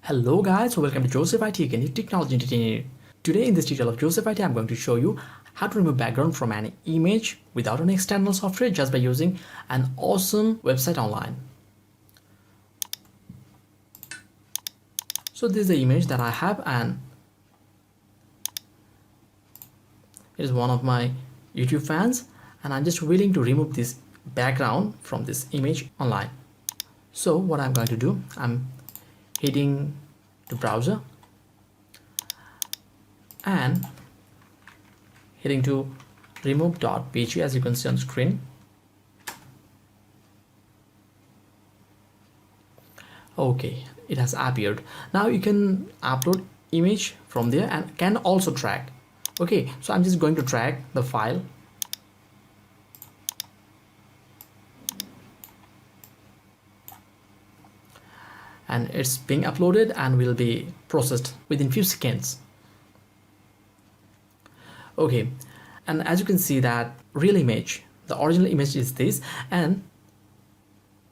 Hello guys, welcome to Joseph IT again, your technology entertainer. Today in this tutorial of Joseph IT, I'm going to show you how to remove background from an image without an external software just by using an awesome website online. So this is the image that I have and it is one of my YouTube fans and I'm just willing to remove this background from this image online. So what I'm going to do, I'm heading to browser and heading to remove.pg as you can see on screen. Okay, it has appeared. Now you can upload image from there and can also drag. Okay, so I'm just going to drag the file and it's being uploaded and will be processed within few seconds. Okay, and as you can see that real image, the original image is this and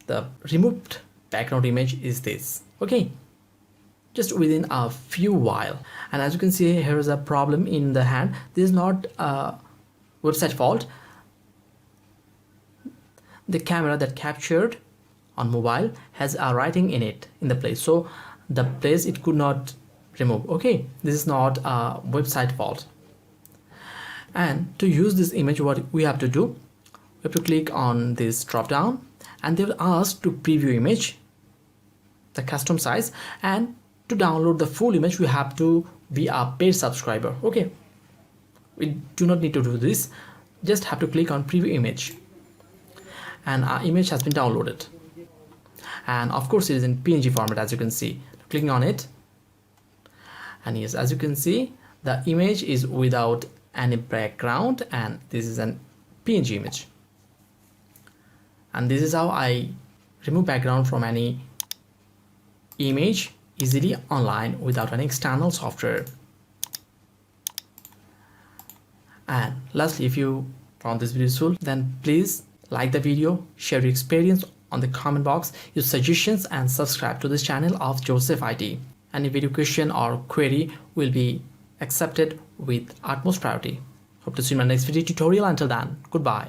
the removed background image is this. Okay, just within a few while. And as you can see, here is a problem in the hand. This is not a website fault. The camera that captured on mobile has a writing in it in the place, so the place it could not remove. Okay, this is not a website fault. And to use this image, what we have to do, we have to click on this drop down and they will ask to preview image, the custom size, and to download the full image we have to be a paid subscriber. Okay, we do not need to do this, just have to click on preview image and our image has been downloaded. And of course it is in PNG format as you can see. Clicking on it, and yes, as you can see, the image is without any background and this is an PNG image. And this is how I remove background from any image easily online without an external software. And lastly, if you found this video useful, then please like the video, share your experience on the comment box, your suggestions, and subscribe to this channel of Joseph IT. Any video question or query will be accepted with utmost priority. Hope to see you in my next video tutorial. Until then, goodbye.